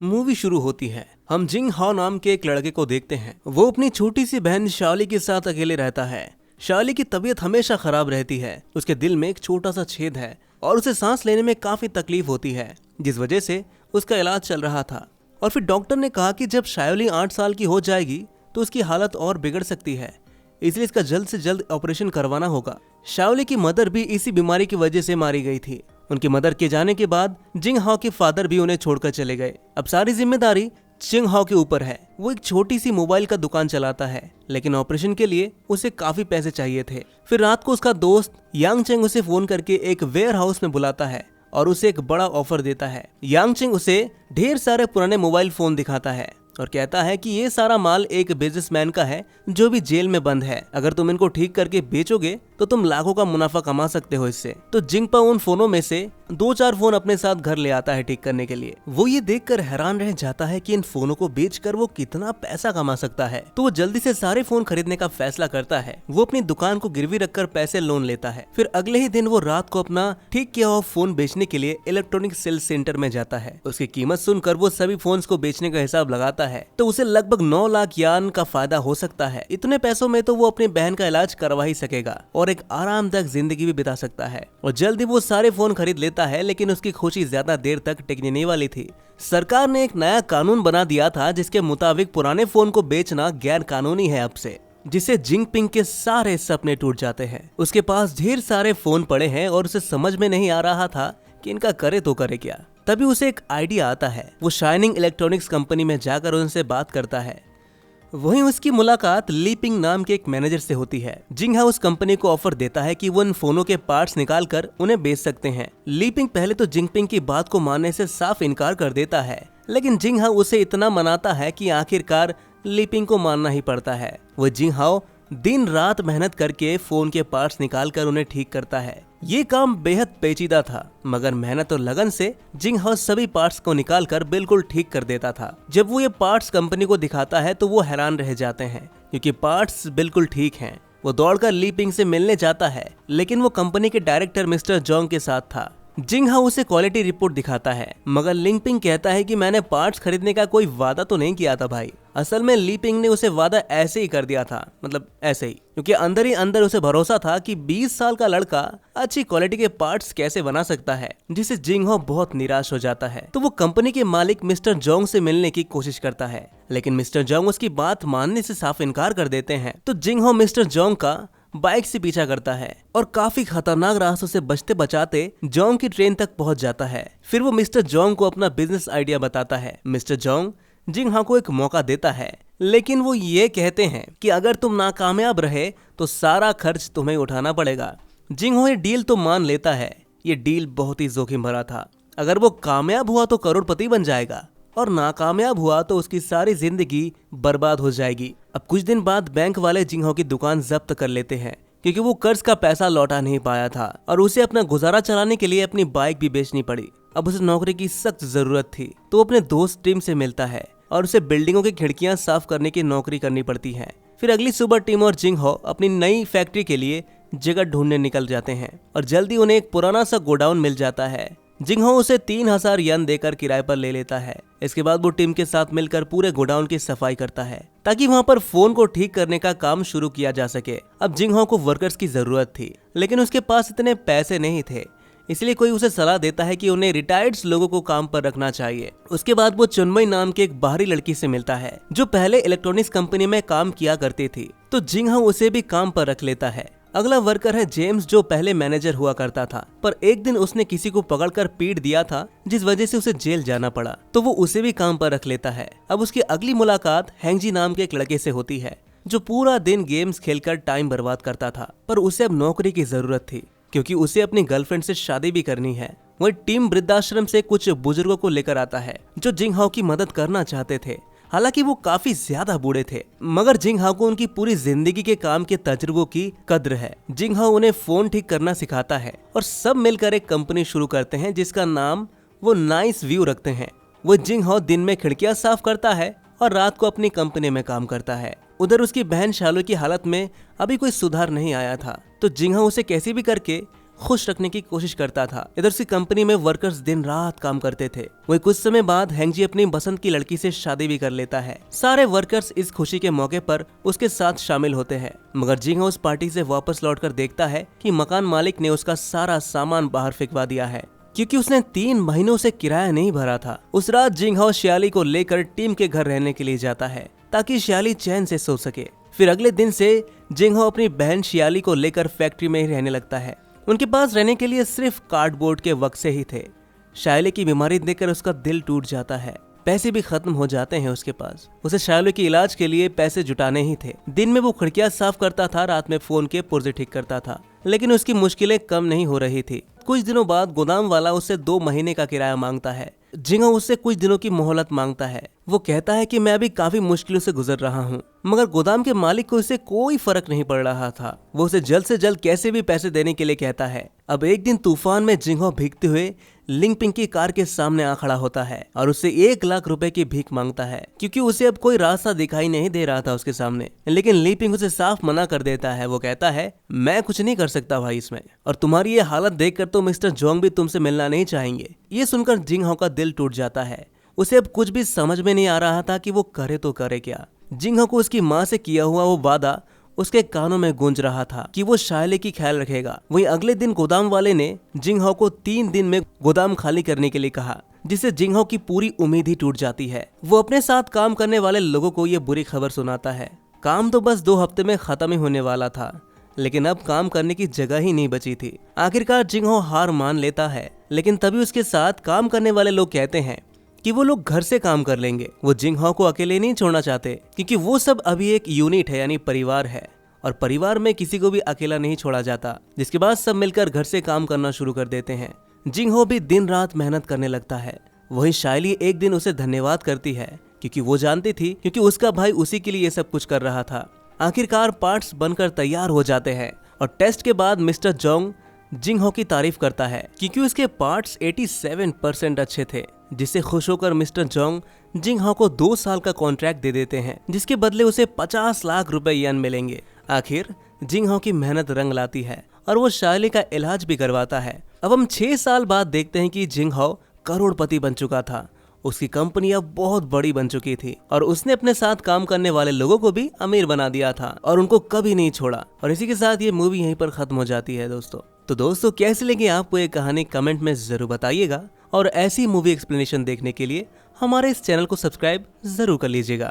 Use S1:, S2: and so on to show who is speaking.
S1: Movie शुरू होती है। हम जिंग हाओ नाम के एक लड़के को देखते हैं। वो अपनी छोटी सी बहन शाओली के साथ अकेले रहता है। शाओली की तबीयत हमेशा खराब रहती है। उसके दिल में एक छोटा सा छेद है और उसे सांस लेने में काफी तकलीफ होती है, जिस वजह से उसका इलाज चल रहा था। और फिर डॉक्टर ने कहा कि जब शाओली 8 साल की हो जाएगी तो उसकी हालत और बिगड़ सकती है, इसलिए इसका जल्द से जल्द ऑपरेशन करवाना होगा। शाओली की मदर भी इसी बीमारी की वजह से मारी गई थी। उनकी मदर के जाने के बाद जिंग हाओ के फादर भी उन्हें छोड़कर चले गए। अब सारी जिम्मेदारी जिंग हाओ के ऊपर है। वो एक छोटी सी मोबाइल का दुकान चलाता है, लेकिन ऑपरेशन के लिए उसे काफी पैसे चाहिए थे। फिर रात को उसका दोस्त यांग चेंग उसे फोन करके एक वेयर हाउस में बुलाता है और उसे एक बड़ा ऑफर देता है। यांग चेंग उसे ढेर सारे पुराने मोबाइल फोन दिखाता है और कहता है कि ये सारा माल एक बिजनेसमैन का है जो भी जेल में बंद है। अगर तुम इनको ठीक करके बेचोगे तो तुम लाखों का मुनाफा कमा सकते हो इससे। तो जिंगपा उन फोनों में से 2-4 फोन अपने साथ घर ले आता है ठीक करने के लिए। वो ये देखकर हैरान रह जाता है कि इन फोनों को बेचकर वो कितना पैसा कमा सकता है। तो वो जल्दी से सारे फोन खरीदने का फैसला करता है। वो अपनी दुकान को गिरवी रखकर पैसे लोन लेता है। फिर अगले ही दिन वो रात को अपना ठीक किया हुआ फोन बेचने के लिए इलेक्ट्रॉनिक सेल्स सेंटर में जाता है। उसकी कीमत सुनकर वो सभी फोन्स को बेचने का हिसाब लगाता है तो उसे लगभग 9 लाख यान का फायदा हो सकता है। इतने पैसों में तो वो अपनी बहन का इलाज करवा ही सकेगा और एक आरामदायक जिंदगी भी बिता सकता है। और जल्दी वो सारे फोन खरीद लेता है, लेकिन उसकी खुशी ज्यादा देर तक टिकने नहीं वाली थी। सरकार ने एक नया कानून बना दिया था जिसके मुताबिक पुराने फोन को बेचना गैर कानूनी है अब से, जिससे जिंगपिंग के सारे सपने टूट जाते हैं। उसके पास ढेर सारे फोन पड़े हैं और उसे समझ में नहीं आ रहा था कि इनका करे तो करे क्या। तभी उसे एक आइडिया आता है। वो शाइनिंग इलेक्ट्रॉनिक्स कंपनी में जाकर उनसे बात करता है। वहीं उसकी मुलाकात लीपिंग नाम के एक मैनेजर से होती है। जिंग हाओ उस कंपनी को ऑफर देता है कि वो इन फोनों के पार्ट्स निकालकर उन्हें बेच सकते हैं। लीपिंग पहले तो जिंगपिंग की बात को मानने से साफ इनकार कर देता है, लेकिन जिंग हाओ उसे इतना मनाता है कि आखिरकार लीपिंग को मानना ही पड़ता है। वो जिंग हाओ दिन रात मेहनत करके फोन के पार्ट्स निकालकर उन्हें ठीक करता है। ये काम बेहद पेचीदा था, मगर मेहनत और लगन से जिंग हाओ सभी पार्ट्स को निकालकर बिल्कुल ठीक कर देता था। जब वो ये पार्ट्स कंपनी को दिखाता है तो वो हैरान रह जाते हैं, क्योंकि पार्ट्स बिल्कुल ठीक हैं। वो दौड़कर लीपिंग से मिलने जाता है, लेकिन वो कंपनी के डायरेक्टर मिस्टर जोंग के साथ था। जिंग हाओ उसे क्वालिटी रिपोर्ट दिखाता है, मगर लिंगपिंग कहता है कि मैंने पार्ट्स खरीदने का कोई वादा तो नहीं किया था भाई। असल में लीपिंग ने उसे वादा ऐसे ही कर दिया था, मतलब ऐसे ही, क्योंकि अंदर ही अंदर उसे भरोसा था कि 20 साल का लड़का अच्छी क्वालिटी के पार्ट्स कैसे बना सकता है, जिससे जिंग हाओ बहुत निराश हो जाता है। तो वो कंपनी के मालिक मिस्टर जोंग से मिलने की कोशिश करता है, लेकिन मिस्टर जोंग उसकी बात मानने से साफ इनकार कर देते हैं। तो जिंग हाओ मिस्टर जोंग का बाइक से पीछा करता है और काफी खतरनाक रास्तों से बचते बचाते जोंग की ट्रेन तक पहुंच जाता है। फिर वो मिस्टर जोंग को अपना बिजनेस आइडिया बताता है। मिस्टर जोंग जिंग हाओ को एक मौका देता है, लेकिन वो ये कहते हैं कि अगर तुम नाकामयाब रहे तो सारा खर्च तुम्हें उठाना पड़ेगा। जिंग हाओ ये डील तो मान लेता है। ये डील बहुत ही जोखिम भरा था। अगर वो कामयाब हुआ तो करोड़पति बन जाएगा, और नाकामयाब हुआ तो उसकी सारी जिंदगी बर्बाद हो जाएगी। अब कुछ दिन बाद बैंक वाले जिंग हाओ की दुकान जब्त कर लेते हैं, क्योंकि वो कर्ज का पैसा लौटा नहीं पाया था और उसे अपना गुजारा चलाने के लिए अपनी बाइक भी बेचनी पड़ी। अब उसे नौकरी की सख्त जरूरत थी, तो वो अपने दोस्त टिम से मिलता है और उसे बिल्डिंगों की खिड़कियां साफ करने की नौकरी करनी पड़ती है। फिर अगली सुबह टिम और जिंग हाओ अपनी नई फैक्ट्री के लिए जगह ढूंढने निकल जाते हैं और जल्दी उन्हें एक पुराना सा गोडाउन मिल जाता है। जिंग हाओ उसे 3000 यन देकर किराए पर ले लेता है। इसके बाद वो टीम के साथ मिलकर पूरे गोडाउन की सफाई करता है, ताकि वहां पर फोन को ठीक करने का काम शुरू किया जा सके। अब जिंग हाओ को वर्कर्स की जरूरत थी, लेकिन उसके पास इतने पैसे नहीं थे, इसलिए कोई उसे सलाह देता है कि उन्हें रिटायर्ड लोगों को काम पर रखना चाहिए। उसके बाद वो चुनमई नाम के एक बाहरी लड़की से मिलता है, जो पहले इलेक्ट्रॉनिक्स कंपनी में काम किया करती थी। तो जिंग हाओ उसे भी काम पर रख लेता है। अगला वर्कर है जेम्स, जो पहले मैनेजर हुआ करता था, पर एक दिन उसने किसी को पकड़कर पीट दिया था, जिस वजह से उसे जेल जाना पड़ा। तो वो उसे भी काम पर रख लेता है। अब उसकी अगली मुलाकात हैंगजी नाम के एक लड़के से होती है, जो पूरा दिन गेम्स खेलकर टाइम बर्बाद करता था, पर उसे अब नौकरी की जरूरत थी, क्योंकि उसे अपनी गर्लफ्रेंड से शादी भी करनी है। वही टीम वृद्धाश्रम से कुछ बुजुर्गों को लेकर आता है, जो जिंग हाओ की मदद करना चाहते थे। हालांकि वो काफी ज्यादा बूढ़े थे, मगर जिंग हाओ को उनकी पूरी जिंदगी के काम के तजुर्बों की कद्र है। जिंग हाओ उन्हें फोन ठीक करना सिखाता है और सब मिलकर एक कंपनी शुरू करते हैं, जिसका नाम वो नाइस व्यू रखते हैं। वो जिंग हाओ दिन में खिड़कियां साफ करता है और रात को अपनी कंपनी में काम करता है। उधर उसकी बहन शालो की हालत में अभी कोई सुधार नहीं आया था, तो जिंग हाओ उसे कैसे भी करके खुश रखने की कोशिश करता था। इधर उसकी कंपनी में वर्कर्स दिन रात काम करते थे। वही कुछ समय बाद हेंगजी अपनी पसंद की लड़की से शादी भी कर लेता है। सारे वर्कर्स इस खुशी के मौके पर उसके साथ शामिल होते हैं, मगर जिंगहो उस पार्टी से वापस लौटकर देखता है कि मकान मालिक ने उसका सारा सामान बाहर फेंकवा दिया है, क्योंकि उसने 3 महीनों से किराया नहीं भरा था। उस रात जिंगहो शियाली को लेकर टीम के घर रहने के लिए जाता है ताकि शियाली चैन से सो सके। फिर अगले दिन से जिंगहो अपनी बहन शियाली को लेकर फैक्ट्री में ही रहने लगता है। उनके पास रहने के लिए सिर्फ कार्डबोर्ड के बक्से ही थे। शियाली की बीमारी देखकर उसका दिल टूट जाता है। पैसे भी खत्म हो जाते हैं उसके पास। उसे शियाली के इलाज के लिए पैसे जुटाने ही थे। दिन में वो खिड़कियां साफ करता था, रात में फोन के पुर्जे ठीक करता था, लेकिन उसकी मुश्किलें कम नहीं हो रही थी। कुछ दिनों बाद गोदाम वाला उससे 2 महीने का किराया मांगता है। जिंगहो उससे कुछ दिनों की मोहलत मांगता है। वो कहता है कि मैं अभी काफी मुश्किलों से गुजर रहा हूँ, मगर गोदाम के मालिक को इससे कोई फर्क नहीं पड़ रहा था। वो उसे जल्द से जल्द कैसे भी पैसे देने के लिए कहता है। अब एक दिन तूफान में जिंगहो भीगते हुए लिंगपिंग की कार के सामने आ खड़ा होता है और उससे 1 लाख रुपए की भीख मांगता है, क्योंकि उसे अब कोई रास्ता दिखाई नहीं दे रहा था उसके सामने। लेकिन लिंगपिंग उसे साफ मना कर देता है। वो कहता है, मैं कुछ नहीं कर सकता भाई इसमें, और तुम्हारी ये हालत देखकर तो मिस्टर जोंग भी तुमसे मिलना नहीं चाहेंगे। ये सुनकर जिंगहो का दिल टूट जाता है। उसे अब कुछ भी समझ में नहीं आ रहा था कि वो करे तो करे क्या। जिंगहो को उसकी माँ से किया हुआ वो वादा उसके कानों में गूंज रहा था कि वो शियाली की ख्याल रखेगा। वहीं अगले दिन गोदाम वाले ने जिंगहो को 3 दिन में गोदाम खाली करने के लिए कहा, जिससे जिंगहो की पूरी उम्मीद ही टूट जाती है। वो अपने साथ काम करने वाले लोगों को ये बुरी खबर सुनाता है। काम तो बस 2 हफ्ते में खत्म ही होने वाला था, लेकिन अब काम करने की जगह ही नहीं बची थी। आखिरकार जिंगहो हार मान लेता है, लेकिन तभी उसके साथ काम करने वाले लोग कहते हैं कि वो लोग घर से काम कर लेंगे। वो जिंगहो को अकेले नहीं छोड़ना चाहते, क्योंकि वो सब अभी एक यूनिट है, यानी परिवार है, और परिवार में किसी को भी अकेला नहीं छोड़ा जाता। जिसके बाद सब मिलकर घर से काम करना शुरू कर देते हैं। जिंगहो भी दिन रात मेहनत करने लगता है। वहीं शियाली एक दिन उसे धन्यवाद करती है, क्योंकि वो जानती थी क्योंकि उसका भाई उसी के लिए ये सब कुछ कर रहा था। आखिरकार पार्ट्स बनकर तैयार हो जाते हैं और टेस्ट के बाद मिस्टर जोंग जिंगहो की तारीफ करता है, क्योंकि उसके पार्ट्स 87% अच्छे थे। जिससे खुश होकर मिस्टर जोंग जिंगहो को 2 साल का कॉन्ट्रैक्ट दे देते हैं, जिसके बदले उसे 50 लाख रुपए येन मिलेंगे। आखिर जिंगहो की मेहनत रंग लाती है और वो शियाली का इलाज भी करवाता है। अब हम 6 साल बाद देखते हैं कि जिंगहो करोड़पति बन चुका था। उसकी कंपनी अब बहुत बड़ी बन चुकी थी और उसने अपने साथ काम करने वाले लोगों को भी अमीर बना दिया था और उनको कभी नहीं छोड़ा। और इसी के साथ ये मूवी यहीं पर खत्म हो जाती है दोस्तों। तो दोस्तों, कैसी लगी आपको ये कहानी कमेंट में जरूर बताइएगा, और ऐसी मूवी एक्सप्लेनेशन देखने के लिए हमारे इस चैनल को सब्सक्राइब जरूर कर लीजिएगा।